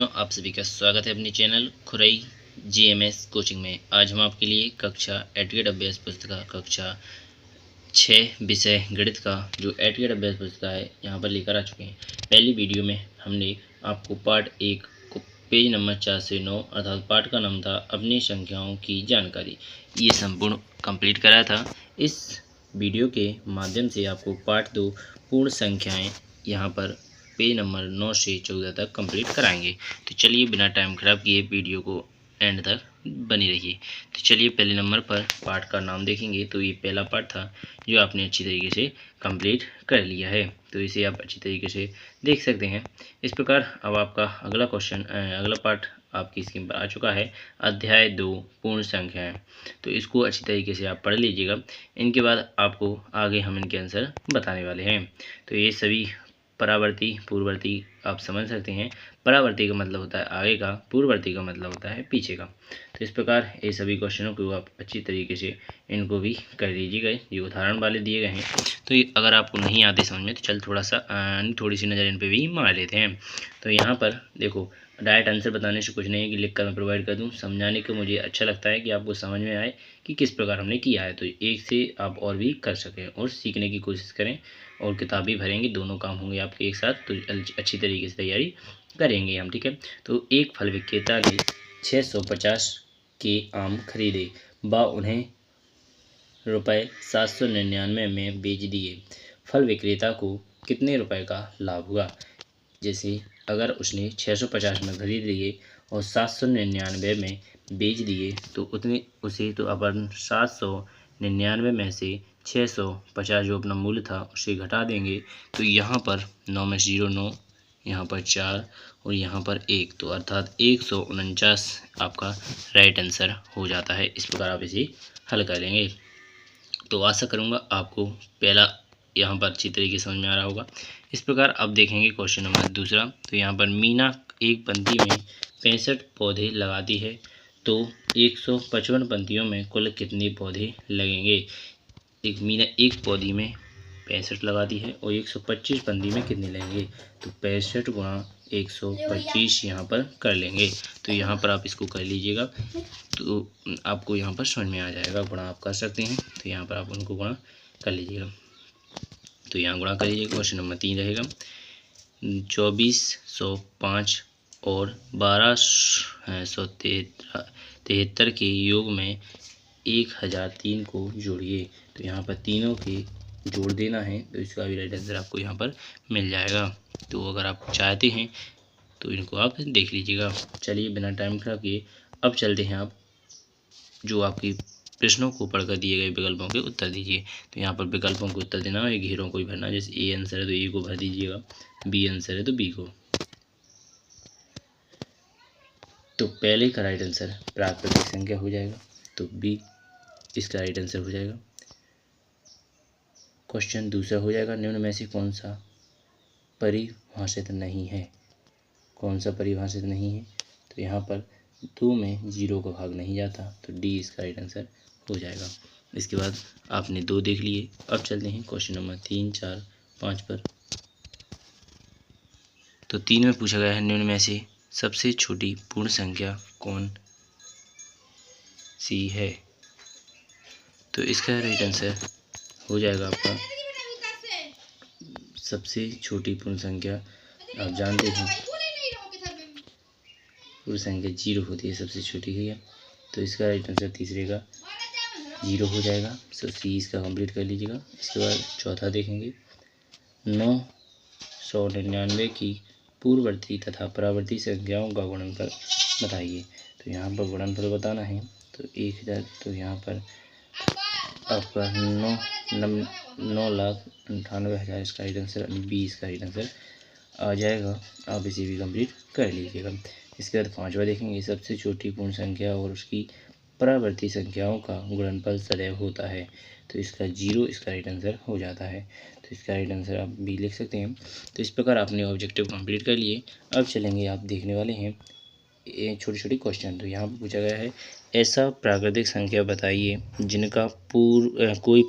आप सभी का स्वागत है अपने चैनल खुरई जीएमएस कोचिंग में। आज हम आपके लिए कक्षा एटगेट अभ्यास पुस्तिका कक्षा 6 विषय गणित का जो एटगेट अभ्यास पुस्तिका है यहाँ पर लेकर आ चुके हैं। पहली वीडियो में हमने आपको पार्ट 1 को पेज नंबर 4 से 9 अर्थात पार्ट का नाम था अपनी संख्याओं की जानकारी, ये संपूर्ण कंप्लीट कराया था। इस वीडियो के माध्यम से आपको पार्ट 2 पूर्ण संख्याएँ यहाँ पर पेज नंबर 9 से 14 तक कंप्लीट कराएंगे। तो चलिए बिना टाइम खराब किए वीडियो को एंड तक बनी रहिए। तो चलिए पहले नंबर पर पार्ट का नाम देखेंगे। तो ये पहला पार्ट था जो आपने अच्छी तरीके से कंप्लीट कर लिया है, तो इसे आप अच्छी तरीके से देख सकते हैं। इस प्रकार अब आपका अगला पार्ट आपकी स्क्रीन पर आ चुका है, अध्याय 2 पूर्ण संख्याएँ। तो इसको अच्छी तरीके से आप पढ़ लीजिएगा। इनके बाद आपको आगे हम इनके आंसर बताने वाले हैं। तो ये सभी परावर्ती पूर्ववर्ती आप समझ सकते हैं। परावर्ती का मतलब होता है आगे का, पूर्ववर्ती का मतलब होता है पीछे का। तो इस प्रकार ये सभी क्वेश्चनों को आप अच्छी तरीके से इनको भी कर लीजिएगा। ये उदाहरण वाले दिए गए हैं, तो अगर आपको नहीं आते समझ में तो चल थोड़ी सी नज़र इन पर भी मार लेते हैं। तो यहाँ पर देखो, डायरेक्ट आंसर बताने से कुछ नहीं है कि लिख कर मैं प्रोवाइड कर दूँ। समझाने को मुझे अच्छा लगता है कि आपको समझ में आए कि किस प्रकार हमने किया है, तो एक से आप और भी कर सकें और सीखने की कोशिश करें। और किताब भी भरेंगे, दोनों काम होंगे आपके एक साथ, तो अच्छी तरीके से तैयारी करेंगे हम, ठीक है। तो एक फल विक्रेता ने 650 के आम खरीदे व उन्हें रुपये 799 में बेच दिए। फल विक्रेता को कितने रुपए का लाभ हुआ? जैसे अगर उसने 650 में खरीद लिए और 799 में बेच दिए तो उसे तो अपन 799 में से 650 जो अपना मूल्य था उसे घटा देंगे। तो यहाँ पर 9 में 0 9, यहाँ पर 4 और यहाँ पर 1, तो अर्थात 149 आपका राइट आंसर हो जाता है। इस प्रकार आप इसे हल कर लेंगे। तो आशा करूँगा आपको पहला यहाँ पर अच्छी तरीके से समझ में आ रहा होगा। इस प्रकार अब देखेंगे क्वेश्चन नंबर दूसरा। तो यहाँ पर मीना एक पंक्ति में 65 पौधे लगाती है, तो 155 पंक्तियों में कुल कितने पौधे लगेंगे? एक मीना एक पौधी में 65 लगाती है और 125 पंक्ति में कितने लगेंगे? तो 65 गुणा 125 यहाँ पर कर लेंगे। तो यहाँ पर आप इसको कर लीजिएगा, तो आपको यहाँ पर समझ में आ जाएगा। गुणा आप कर सकते हैं, तो यहाँ पर आप उनको गुणा कर लीजिएगा। तो यहाँ गुणा कर लीजिएगा। क्वेश्चन नंबर 3 रहेगा, 2405 और 1273 के योग में 1003 को जोड़िए। तो यहाँ पर तीनों के जोड़ देना है, तो इसका भी राइट आंसर आपको यहाँ पर मिल जाएगा। तो अगर आप चाहते हैं तो इनको आप देख लीजिएगा। चलिए बिना टाइम खराब किए अब चलते हैं आप जो आपकी प्रश्नों को पढ़कर दिए गए विकल्पों के उत्तर दीजिए। तो यहाँ पर विकल्पों को उत्तर देना है, घेरों को ही भरना। जैसे ए आंसर है तो ए को भर दीजिएगा, बी आंसर है तो बी को। तो पहले का राइट आंसर प्राकृतिक संख्या हो जाएगा, तो बी इसका राइट आंसर हो जाएगा। क्वेश्चन दूसरा हो जाएगा, निम्न में से कौन सा परिभाषित नहीं है? कौन सा परिभाषित नहीं है? तो यहाँ पर 2 में 0 का भाग नहीं जाता, तो डी इसका राइट आंसर हो जाएगा। इसके बाद आपने 2 देख लिए। अब चलते हैं क्वेश्चन नंबर 3 4 5 पर। तो 3 में पूछा गया है, निम्न में से सबसे छोटी पूर्ण संख्या कौन सी है? तो इसका राइट आंसर हो जाएगा आपका सबसे छोटी पूर्ण संख्या, आप जानते हैं पूर्ण संख्या 0 होती है, सबसे छोटी है। तो इसका राइट आंसर तीसरे का 0 हो जाएगा। सो सी इसका कंप्लीट कर लीजिएगा। इसके बाद चौथा देखेंगे, 999 की पूर्ववर्ती तथा परावर्ती संख्याओं का गुणनफल बताइए। तो यहाँ पर गुणनफल बताना है, तो 1000, तो यहाँ पर आपका 9,98,000 इसका राइट आंसर, बी इसका राइट आंसर आ जाएगा। आप इसे भी कंप्लीट कर लीजिएगा। इसके बाद 5वां देखेंगे, सबसे छोटी पूर्ण संख्या और उसकी परावर्ती संख्याओं का गुणनफल सदैव होता है। तो इसका 0 इसका राइट आंसर हो जाता है, तो इसका राइट आंसर आप भी लिख सकते हैं। तो इस प्रकार आपने ऑब्जेक्टिव कंप्लीट कर लिए। अब चलेंगे, आप देखने वाले हैं छोटी छोटी क्वेश्चन। तो यहाँ पर पूछा गया है, ऐसा प्राकृतिक संख्या बताइए जिनका कोई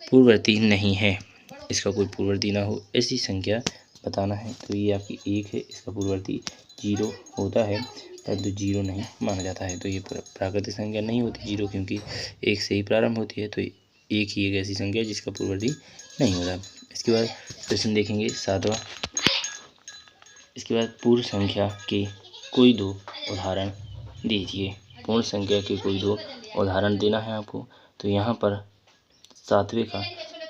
पूर्ववर्ती नहीं है, इसका कोई पूर्ववर्ती ना हो, ऐसी संख्या बताना है। तो ये आपकी 1 है, इसका पूर्ववर्ती 0 होता है परंतु 0 नहीं माना जाता है। तो ये प्राकृतिक संख्या नहीं होती 0, क्योंकि 1 से ही प्रारंभ होती है। तो 1 ही एक ऐसी संख्या है जिसका पूर्ववर्ती नहीं होता। इसके बाद प्रश्न देखेंगे 7वां। इसके बाद पूर्ण संख्या के कोई 2 उदाहरण दीजिए। पूर्ण संख्या के कोई 2 उदाहरण देना है आपको। तो यहाँ पर 7वें का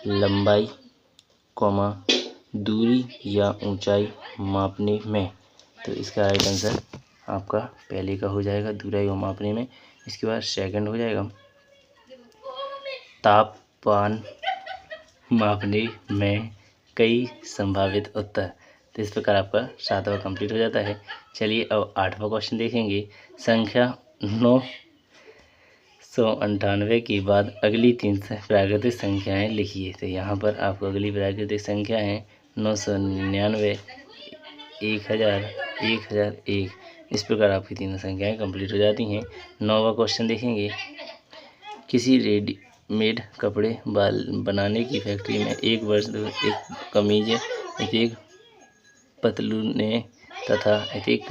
लंबाई, दूरी या ऊंचाई मापने में। तो इसका राइट आंसर आपका पहले का हो जाएगा, दूरी को मापने में। इसके बाद सेकंड हो जाएगा तापमान मापने में कई संभावित उत्तर। तो इस प्रकार आपका 7वां कंप्लीट हो जाता है। चलिए अब 8वां क्वेश्चन देखेंगे। संख्या 998 के बाद अगली 3 प्राकृतिक संख्याएं लिखिए। तो यहाँ पर आपको अगली प्राकृतिक संख्या है 999, 1000, 1001। इस प्रकार आपकी तीनों संख्याएं कंप्लीट हो जाती हैं। 9वां क्वेश्चन देखेंगे। किसी रेडीमेड कपड़े बनाने की फैक्ट्री में एक वर्ष एक कमीज, एक पतलूने तथा एक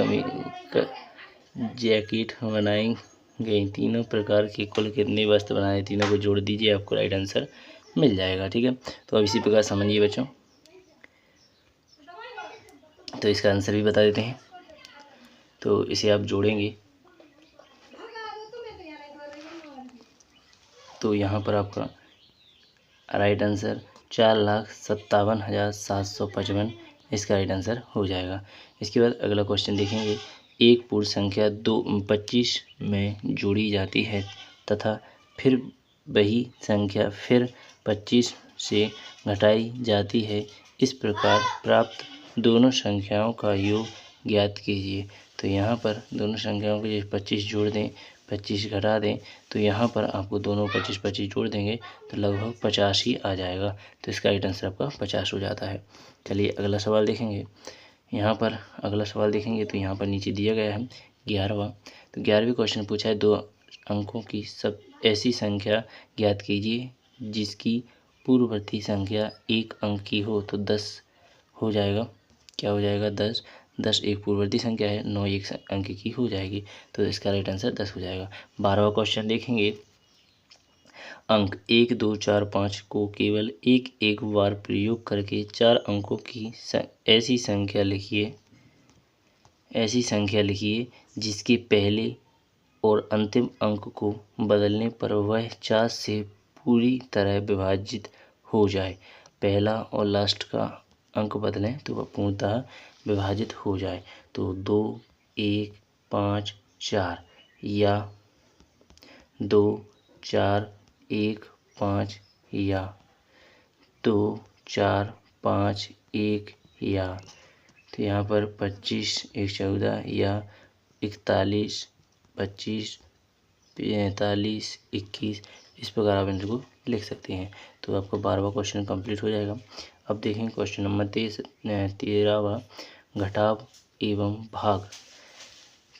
जैकेट बनाई गई। तीनों प्रकार के कुल कितने वस्त्र बनाए, तीनों को जोड़ दीजिए, आपको राइट आंसर मिल जाएगा। ठीक है, तो अब इसी प्रकार समझिए बच्चों। तो इसका आंसर भी बता देते हैं। तो इसे आप जोड़ेंगे तो यहाँ पर आपका राइट आंसर 4,57,755 इसका राइट आंसर हो जाएगा। इसके बाद अगला क्वेश्चन देखेंगे। एक पूर्ण संख्या 25 में जोड़ी जाती है तथा फिर वही संख्या फिर 25 से घटाई जाती है। इस प्रकार प्राप्त दोनों संख्याओं का योग ज्ञात कीजिए। तो यहाँ पर दोनों संख्याओं को 25 जोड़ दें, 25 घटा दें, तो यहाँ पर आपको दोनों 25 जोड़ देंगे तो लगभग 50 ही आ जाएगा। तो इसका राइट आंसर आपका 50 हो जाता है। चलिए अगला सवाल देखेंगे। यहाँ पर अगला सवाल देखेंगे तो यहाँ पर नीचे दिया गया है 11वां। तो 11वें क्वेश्चन पूछा है 2 अंकों की सब ऐसी संख्या ज्ञात कीजिए जिसकी पूर्ववर्ती संख्या 1 अंक की हो। तो 10 हो जाएगा। क्या हो जाएगा? 10 एक पूर्ववर्ती संख्या है, 9 एक अंक की हो जाएगी। तो इसका राइट आंसर 10 हो जाएगा। 12वां क्वेश्चन देखेंगे। अंक 1, 2, 4, 5 को केवल एक बार प्रयोग करके 4 अंकों की ऐसी संख्या लिखिए जिसके पहले और अंतिम अंक को बदलने पर वह 4 से पूरी तरह विभाजित हो जाए। पहला और लास्ट का अंक बदलें तो वह पूर्णतः विभाजित हो जाए। तो 2, 1, 5, 4 या 2, 4, 1, 5 या 2, 4, 5, 1 या। तो यहाँ पर 25, 1, 14 या 41, 25, 45, 21 इस प्रकार आप इनको लिख सकते हैं। तो आपका 12वां क्वेश्चन कंप्लीट हो जाएगा। अब देखें क्वेश्चन नंबर 13वां घटाव एवं भाग।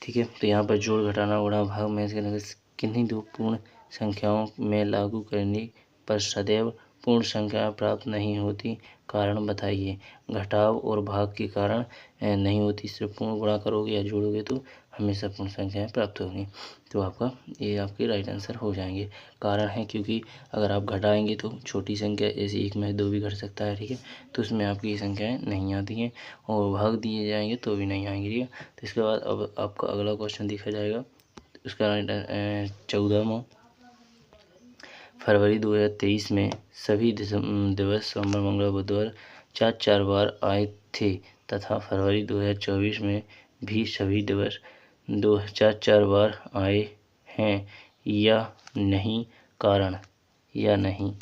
ठीक है, तो यहाँ पर जोड़, घटाना, गुणा, भाग में से किन्हीं 2 पूर्ण संख्याओं में लागू करने पर सदैव पूर्ण संख्या प्राप्त नहीं होती, कारण बताइए। घटाव और भाग के कारण नहीं होती, सिर्फ पूर्ण गुणा करोगे या जोड़ोगे तो हमेशा पूर्ण संख्याएं प्राप्त होंगी। तो आपका ये आपके राइट आंसर हो जाएंगे। कारण है क्योंकि अगर आप घटाएंगे तो छोटी संख्या जैसे 1 में 2 भी घट सकता है। ठीक है, तो उसमें आपकी ये संख्याएँ नहीं आती हैं, और भाग दिए जाएंगे तो भी नहीं आएंगी। ठीक है, तो इसके बाद अब आपका अगला क्वेश्चन देखा जाएगा। उसका 14वां। फरवरी 2023 में सभी दिवस सोमवार, मंगलवार, बुधवार 4 बार आए थे तथा फरवरी 2024 में भी सभी दिवस 4 बार आए हैं या नहीं, कारण या नहीं।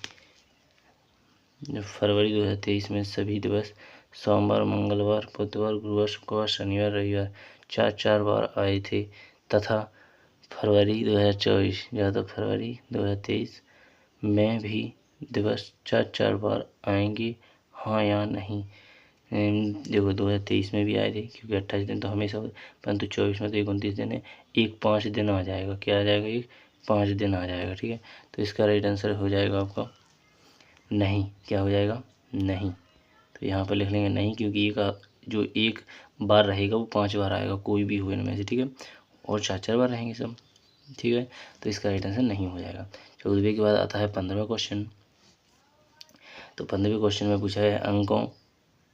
फरवरी 2023 में सभी दिवस सोमवार, मंगलवार, बुधवार, गुरुवार, शुक्रवार, शनिवार, रविवार 4 बार आए थे तथा फरवरी 2024 या तो फरवरी 2023 में भी दिवस 4 बार आएंगे, हाँ या नहीं। देखो 2023 में भी आए थे क्योंकि 28 दिन तो हमेशा होते, परंतु 24 में तो 29 दिन है, 5 दिन आ जाएगा। क्या आ जाएगा? 5 दिन आ जाएगा। ठीक है, तो इसका राइट आंसर हो जाएगा आपका नहीं। क्या हो जाएगा? नहीं। तो यहाँ पर लिख लेंगे नहीं, क्योंकि जो एक बार रहेगा वो 5 बार आएगा, कोई भी हो इनमें से, ठीक है, और 4 बार रहेंगे सब, ठीक है, तो इसका राइट आंसर नहीं हो जाएगा। 14वें के बाद आता है 15वां क्वेश्चन। तो 15वें क्वेश्चन में पूछा है अंकों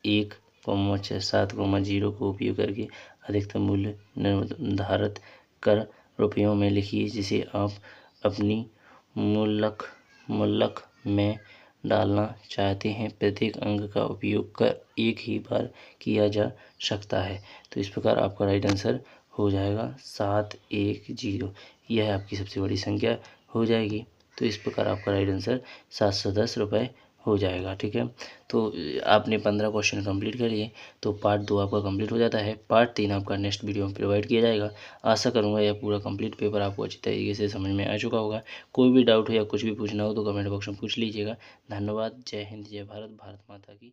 1, 6, 7, 0 को उपयोग करके अधिकतम मूल्य निर्धारित कर रुपयों में लिखिए, जिसे आप अपनी मूलक में डालना चाहते हैं। प्रत्येक अंक का उपयोग कर एक ही बार किया जा सकता है। तो इस प्रकार आपका राइट आंसर हो जाएगा 710। यह आपकी सबसे बड़ी संख्या हो जाएगी। तो इस प्रकार आपका राइट आंसर 710 रुपये हो जाएगा, ठीक है। तो आपने 15 क्वेश्चन कंप्लीट कर लिए, तो पार्ट 2 आपका कंप्लीट हो जाता है। पार्ट 3 आपका नेक्स्ट वीडियो में प्रोवाइड किया जाएगा। आशा करूँगा यह पूरा कंप्लीट पेपर आपको अच्छी तरीके से समझ में आ चुका होगा। कोई भी डाउट हो या कुछ भी पूछना हो तो कमेंट बॉक्स में पूछ लीजिएगा। धन्यवाद। जय हिंद, जय भारत, भारत माता की।